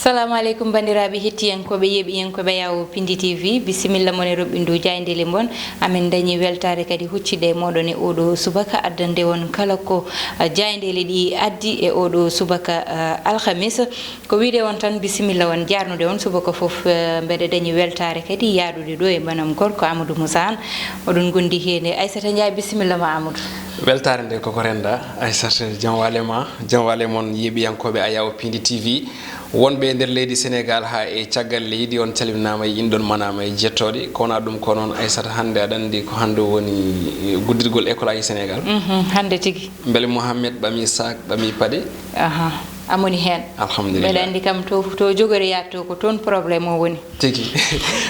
Assalamu alaikum bandiraɓe hettiyankoɓe yeeɓiyankoɓe yawo Pindi TV bisimilla mon e roɓɓindu jaydeli mon amin dañi weltare kadi huccide moɗon e oɗo subaka addande won kala ko jaydeli ɗi addi e oɗo subaka alhamis ko wiide won tan bisimilla won jarnude on subaka foof mbeɗa dañi weltare kadi yaaɗude ɗo e banam gorko Amadou Moussa an oɗon gondi hende Aissata Ndiaye bisimilla ma Amadou. Weltare nde koko renda Aissata jam wale mon yeeɓiyankoɓe a yawo Pindi TV wonɓe nder leydi Sénégal ha e caggal leydi on calminama e inɗon manama e jettoɗe kowona ɗum ko noon Aissata hande aɗa andi ko hande woni guddirgol école aji Sénégal hande tigui beele Mouhamed ɓami sac ɓami paɗe amoni hen alhamdulillah mbeɗa andi kam to jogori yatto ko toon probléme o woni tigui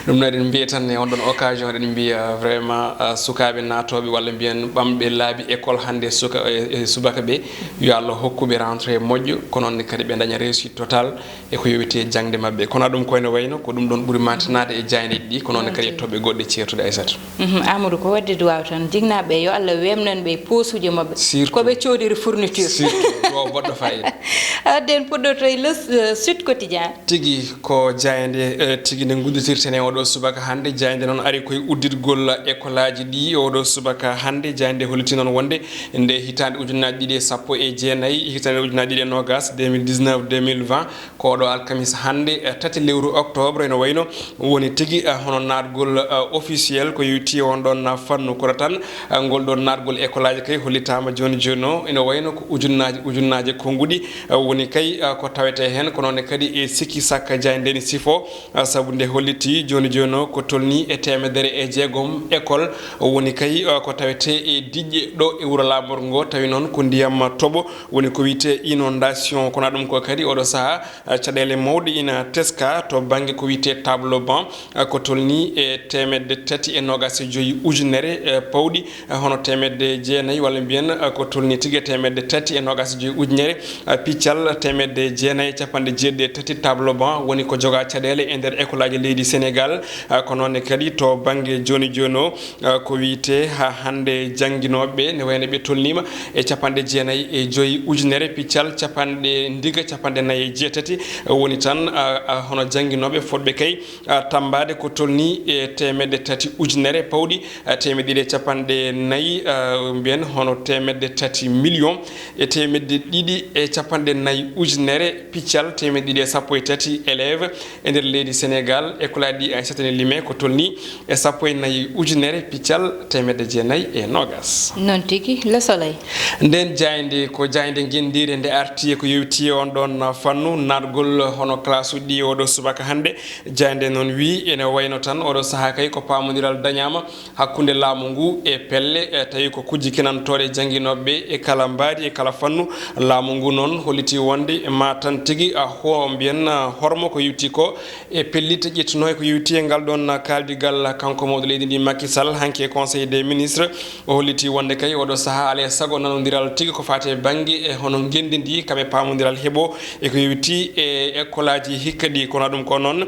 ɗum no eɗen mbiya tan e on ɗon occasion eɗen mbiya vraiment sukaɓe natoɓe walla mbiyen ɓamɓe laabi école hande subaka ɓe yo Allah hokkuɓe rentré moƴƴo ko noon kadi ɓe daña réussite total e ko yowiti jangde mabɓe kono ɗum koyne wayno ko ɗum ɗon ɓuuri matinade e jayneɗi ɗi ko noon kadi e toɓɓe goɗɗe certude Aissata Amadou ko wadde duwaw tan jignaɓe yo Allah wemnan ɓe posuji mabɓe koɓe coodiri fourniture surtout o boɗɗo fayida adden puɗɗoto e Sud Quotidien tigui ko jayde tigui nde gudditirten e oɗo subaka hande jayde noon ari koye uddirgol école aji ɗi oɗo subaka hande jayde holliti noon wonde nde hitande ujunnaji ɗiɗi e sappo e jeenayyi hitande ujunnaji ɗiɗi e nogas 2019 2020 ko oɗo alkamis hande tati lewru octobre ene wayno woni tigui hono natgol officiel ko yewti on ɗon fannu kora tan ngol ɗon natgol école aji kay hollitama joni joni o ene wayno ko ujunnaji konguɗi woni kay ko tawete hen ko noon kadi e sikki sakka jayndeni sifo saabu nde holliti joni joni o ko tolni e temedere e jeegom école woni kay ko tawete e diƴƴe ɗo e wuuro Lamor ngo tawi noon ko ndiyam toɓo woni ko wiyete inondation kono ɗum ko kadi oɗo saaha caɗele mawɗe ina teska to banggue ko wiyete tableau banc ko tolni e temedde tati e nogas e joyyi ujunere pawɗi hono temedde jeenayyi walla mbiyen ko tolni tigui temedde tati e nogas e joyyi ujunere piccal temedde jeenayyi capanɗe jeeɗiɗi e tati tableau banc woni ko joga caɗele e nder école aji leydi Sénégal ko noon kadi to banggue joni joni o ko wiyete ha hande jangguinoɓe ne wayno ɓe tolnima e capanɗe jeenayyi e joyyi ujunere piccal capanɗe ndiga capanɗe nayyi e jeetati woni tan hono jangguinoɓe fodɓe kay tambade ko tolni e temedde tati ujunere pawɗi temedde ɗiɗi e capanɗe nayyi mbiyen hono temedde tati million e temedde ɗiɗi e capanɗe nayyi ujunere piccal temedde ɗiɗi e sappo e tati élève e nder leydi Sénégal école aji ɗi Aissata ne lime ko tolni e sappo e nayyi ujunere piccal temedde jeenayyi e nogas non tigui Le Soleil nden jayde ko jayde guendire nde arti ko yewti on ɗon fannu natgol hono classe uji ɗi oɗo subaka hande jayde noon wi ene wayno tan oɗo saaha kay ko pamodiral dañama hakkude laamu ngu e pelle tawi ko kujji kinantoɗe jangguinoɓe e kala mbaadi e kala fannu laamu ngu noon holliti wonde ma tan tigui ho mbiyen hormo ko yewti ko e pellite ƴettuno e ko yewti e ngal ɗon kaldigal kanko mawɗo leydi ndi Macky Sall hanke conseil des ministres o holliti wonde kay oɗo saaha ala saago nanodiral tigui ko fate banggue e hono gendi ndi kamɓe pamodiral heeɓo e ko yewti e école aji hikka ɗi kono ɗum ko noon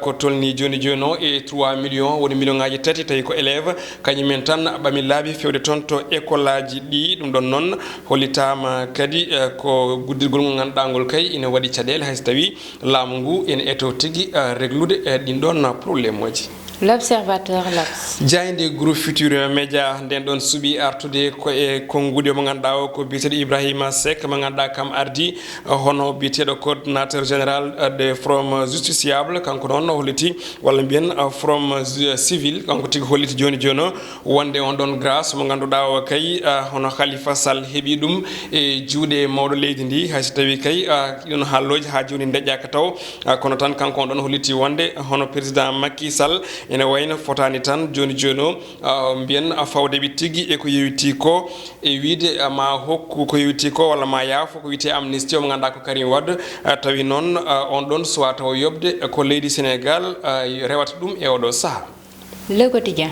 ko tolni joni joni o e 3 millions woni million ngaji tati tawi ko élève kañumen tan ɓami laabi fewde toon to école aji ɗi ɗum ɗon noon hollitama kadi ko guddirgol ngol ganduɗa ngol kay ina waɗi caɗele hayso tawi laamu ngu ene eto tigui réglude ɗin ɗon probléme oji L'Observateur L'Obs jayde groupe Futurs Médias nden ɗon suuɓi artude ko e konguɗi mo ganduɗa o ko biyeteɗo Ibrahima Seck mo ganduɗa kam ardi hono biyeteɗo coordinateur général de From Justiciable kanko noon holliti walla mbiyen From Civil kanko tigui holliti joni joni o wonde on ɗon grâce mo ganduɗa o kay hono Khalifa Sall heeɓi ɗum e juuɗe mawɗo leydi ndi hayso tawi kay ɗon haalloji ha joni deƴƴaka taw kono tan kanko on ɗon holliti wonde hono président Macky Sall ene wayno fotani tan joni joni o mbiyen fawdeɓe tigui e ko yewti ko e wiide ma hokku ko yewti ko walla ma yaafo ko wiyete amnistie mo ganduɗa ko Karim Wade tawi noon on ɗon suwa taw yobde ko leydi Sénégal rewata ɗum e oɗo saaha Le Quotidien.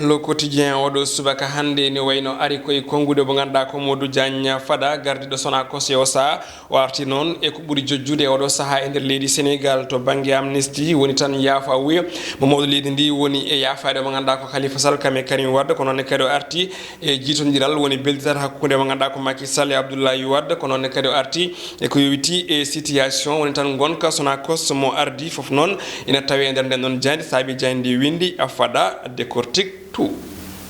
Le Quotidien oɗo subaka hande ne wayno ari koye kongude mo ganduɗa ko Modou Diagne Fada gardiɗo Sonacos o saha o arti noon e ko ɓuuri jojjude oɗo saaha e nder leydi Sénégal to banggue amnesty woni tan yaafa wuya mo mawɗo leydi ndi woni e yaafade mo ganduɗa ko Khalifa Sall kame Karim Wade ko noonne kadi o arti e jitodiral woni belditat hakkude mo ganduɗa ko Macky Sall e Abdoulaye Wade ko noonne kadi o arti e ko yowiti e situation woni tan gonka Sonacos mo ardi foof noon ina tawi e nder nden noon jandi saabi jandi windi a Fada décortique tout.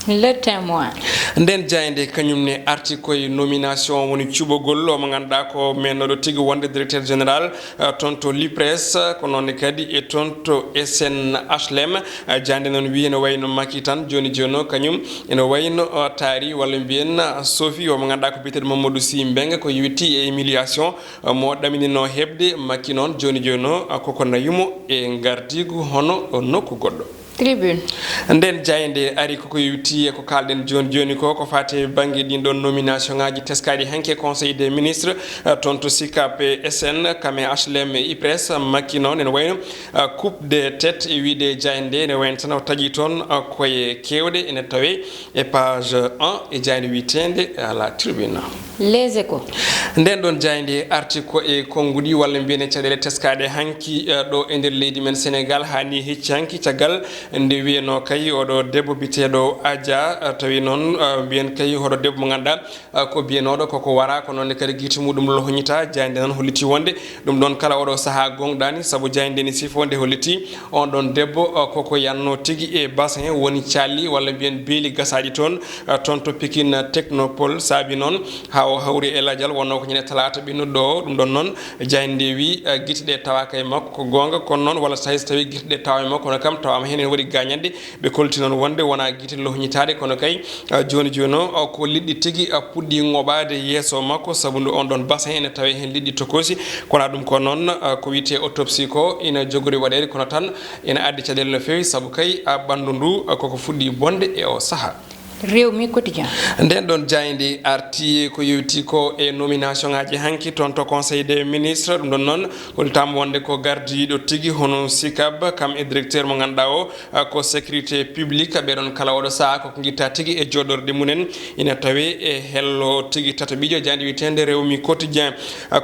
Le Témoin. nden jayde kañumne arti koye nomination woni cuɓogol mo ganduɗa ko mennoɗo tigui wonde directeur général tonto Lipres ko noonne kadi e tonto SNHLM jande noon wi ene wayno Macky tan joni joni kañum ene wayno taari walla mbiyen Sophie o mo ganduɗa ko biteɗo Mamadou Sy Mbengue ko yewitti e humiliation mo ɗaminino hebde Macky noon joni joni koko nayumo e gardigu hono nokku goɗɗo. Tribune. nden jayde ari koko yewti e ko kalden joni joni ko fate banggue ɗin ɗon nomination ngaji teskaɗi hanke conseil des ministres tonto SICAP SN kame HLM IPRES Macky noon ene wayno coupe de tête e wiide jayde ene wayno tan o tagui toon koye kewɗe ene tawe e page 1 e jayde witende à la tribune. Les Échos. nden ɗon jayde arti ko e konngudi walla mbiyene caɗele teskaɗe hanki ɗo e nder leydi men Sénégal hani hecci hanki caggal nde wiyeno kay oɗo debbo biteɗo Adja tawi noon mbiyen kay hoɗo debbo mo ganduɗa ko biyenoɗo koko wara ko noonne kadi guite muɗum lohoñita jayde noon holliti wonde ɗum ɗon kala oɗo saaha gonɗani saabu jayde ni sifo nde holliti on ɗon debbo koko yanno tigui e bassin woni calli walla mbiyen beeli gasaji toon to Pikine Technopole saabi noon ha o hawri e ladial wonno ko ñande talata ɓinnuɗo o ɗum ɗon noon jayde wi guite ɗe tawaka e makko ko gonga kono noon walla so tawi guite ɗe tawa e makko kono kam tawama hen waɗi gañande ɓe kolti noon wonde wona guite lohoñitade kono kay joni joni o ko liɗɗi tigui puɗɗi ngoɓade yesso makko saabu nde on ɗon bassin ene tawi hen liɗɗi tokosi kono ɗum ko noon ko wiyete autopsie ko ina jogori waɗede kono tan ina addi caɗele no fewi saabu kay ɓandu ndu koko fuɗɗi bonde e o saaha. Rewmi Quotidien. nden ɗon jayde arti ko yewti ko e nomination ngaji hanki toon to conseil des ministres ɗum ɗon noon holtama wonde ko gardiɗo tigui hono SICAB kam e directeur mo ganduɗa o ko sécurité publique ɓeɗon kala oɗo saaha koko guitta tigui e joɗorde munen ina tawe e hello tigui tataɓijo jandi witende Rewmi Quotidien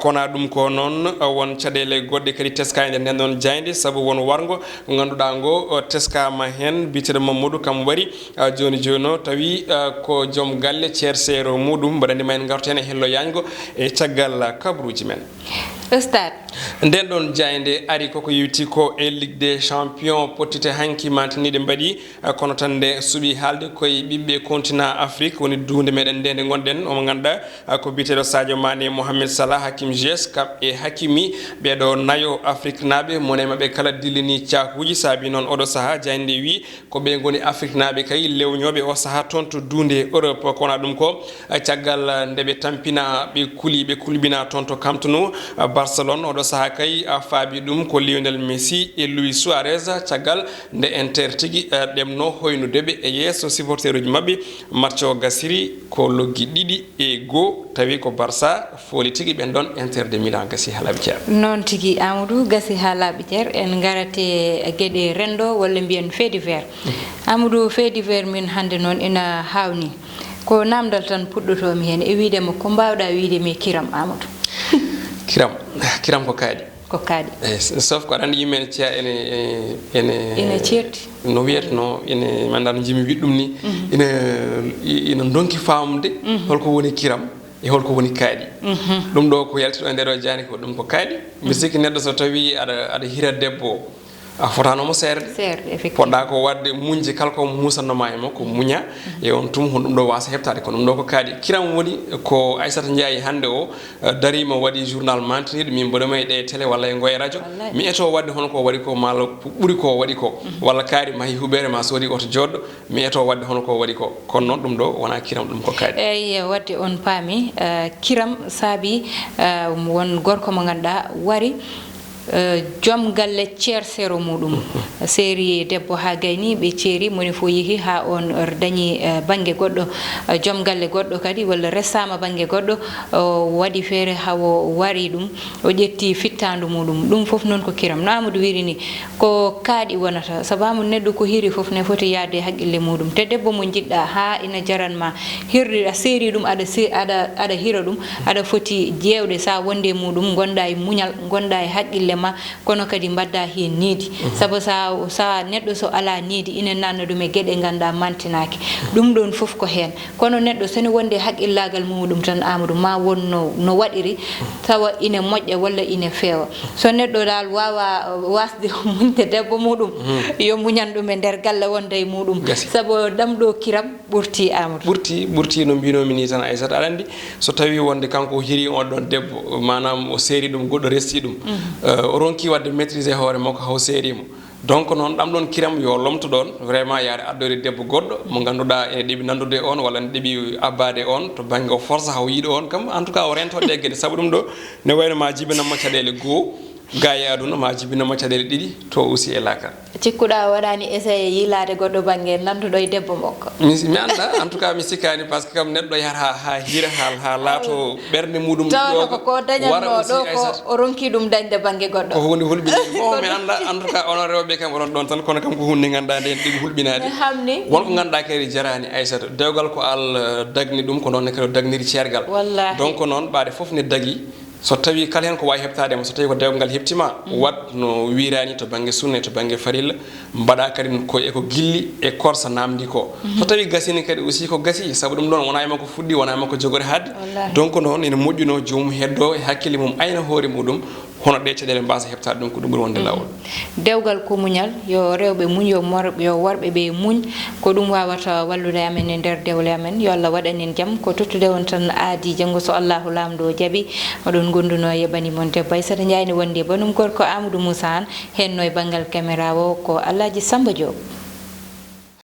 kono ɗum ko noon won caɗele goɗɗe kadi teska e nden ɗon jayde saabu won wargo ko ganduɗa ngo teskama hen biteɗo Mamadou kam wari joni joni tawi ko joom galle ceersero muɗum mbaɗa ndima en gartu hen e hello yañgo e caggal kabruji men. Stade. nden ɗon jayde ari koko yewti ko e Ligue des champions pottite hanki mantaniɗe mbaɗi kono tan nde suuɓi haalde koye ɓiɓɓe continent Afrique woni dunde meɗen nde nde gonɗen omo ganduɗa ko biteɗo Sadio Mané Mohamed Salah Hakim Ziyech kam e Hakimi ɓeɗo nayo Afrique naɓe mone mabɓe kala dillini cakuji saabi noon oɗo saaha jayde wi ko ɓe goni Afrique naɓe kay lewñoɓe o saaha toon to dunde Europe kono ɗum ko caggal nde ɓe tampina ɓe kulbina toon to Camp Nou Barcelone oɗo saaha kay faabi ɗum ko Lionel Messi e Luis Suarez caggal nde Inter tigui ɗemno hoynudeɓe e yesso supporter uji mabɓe match o gasiri ko loggi 2-0 tawi ko Barça fooli tigui ɓen ɗon Inter de Milan gasi ha laaɓi ceer noon tigui Amadou gasi ha laaɓi ceer en garate gueɗe rendo walla mbiyen fait divers Amadou fait divers min hande noon ina hawni ko namdal tan puɗɗotomi hen e wiidema ko mbawɗa wiidemi Kiram Amadou. kiram ko kaadi sauf ko aɗa andi yimɓe ene ceeya ene ceerti no wiyeteno ene manda no jimi wiɗɗum ni ina donki famde holko woni kiram e holko woni kaaɗi ɗum ɗo ko yaltiɗo e nder o jani ko ɗum ko kaaɗi mbi sikki neɗɗo so tawi aɗa hira debbo a fotanomo seerde poɗɗa ko wadde muñje kala ko musannoma e makko muña e on tum hon ɗum ɗo wasa heɓtade kono ɗum ɗo ko kaaɗi kiram woni ko Aissata Ndiaye hande o darima waɗi journal mantiniɗo min mboɗoma e ɗe télé walla e ngoye radio mi eto wadde hono ko waɗi ko malo ɓuuri ko waɗi ko walla kaari mahi huɓere ma soodi oto joɗɗo mi eto wadde hono ko waɗi ko kono noon ɗum ɗo wona kiram ɗum ko kaaɗi eyyi wadde on paami kiram saabi won gorko mo ganduɗa wari joom galle ceersero muɗum série debbo ha gayni ɓe ceeri moni fo yeehi ha on dañi banggue goɗɗo joom galle goɗɗo kadi walla restama banggue goɗɗo o waɗi feere hawo wari ɗum o ƴetti fittandu muɗum ɗum fof noon ko kiram no Amadou wiri ni ko kaaɗi wonata sababu neɗɗo ko hiri fof ne foti yaade haqqille muɗum te debbo mo jiɗɗa ha ina jaranma hirde a seeri ɗum aɗa hira ɗum aɗa foti jewde sa wonde muɗum gonda e muñal gonda e haqqille ma kono kadi mbadda hen niidi saabu sa neɗɗo so ala niidi ina nanna ɗum e gueɗe ganda mantinaki ɗum ɗon fof ko hen kono neɗɗo soni wonde haqqillagal muɗum tan Amadou ma wonno no waɗiri tawa ina moƴƴa walla ina feewa so neɗɗo dal wawa wasde muñde debbo muɗum yo muñan ɗum e nder galle wonde e muɗum saabu ɗamɗo kiram ɓurti Amadou ɓurti no mbinomi ni tan Aissata aɗa andi so tawi wonde kanko hiri on ɗon debbo manam o seeri ɗum goɗɗo resti ɗum o ronki wadde maîtrisé hoore makko haw seerimo donc noon ɗam ɗon kiram yo lomto ɗon vraiment yaade addore debbo goɗɗo mo ganduɗa ene ɗeɓi nandude on walla ne ɗeɓi abbade on to banggue o force haw yiiɗo on kam en tout cas o rentode e gueɗe saabu ɗum ɗo ne wayno ma jibinammo caɗele goho ga e aduna ma jibinammo caɗele ɗiɗi to aussi e lakar cikkuɗa waɗani essayé yilade goɗɗo banggue nanduɗo e debbo makko mi anda en tout cas mi sikkani par ce que kam neɗɗo yahata ha hira ha laato ɓerde muɗum tawata ko dañanno ɗo ko o ronki ɗum dañde banggue goɗɗo ko hunde hulɓini bon mi anda en tout cas onon rewɓe kam oɗon ɗon tan kono kam ko hunde ganduɗa nde ɗiɗi hulɓinade hamni wonko ganduɗa kadi jarani Aissata dewgal ko Allah dagni ɗum ko noon ne kadi o dagniri ceergal donc noon ɓaade foof ne dagui so tawi kala hen ko wawi heɓtadema so tawi ko dewgal heptima wat no wirani to banggue sunna to banggue farilla mbaɗa kadi ko eko gilli e korsa namdi ko so tawi gasini kadi aussi ko gasi saabu ɗum ɗon wona e makko fuɗɗi wona e makko jogori hadde donc noon ene moƴƴuno joomum heddo e hakkille mum ayna hoore muɗum hono ɗe caɗele mbasa heɓtade ɗum ko ɗum ɓuri wonde lawol dewgal ko muñal yo rewɓe muñ yo worɓe ɓe muñ ko ɗum wawata wallude amen e nder dewle amen yo Allah waɗanen jaam ko tottude on tan aadi janggo so Allahu lamɗo jaaɓi oɗon gonduno yeɓani moon debbo Aissata Ndiaye ne wondi banum gorko Amadou Moussa an henno e banggal caméra o ko Alhaji Samba Diop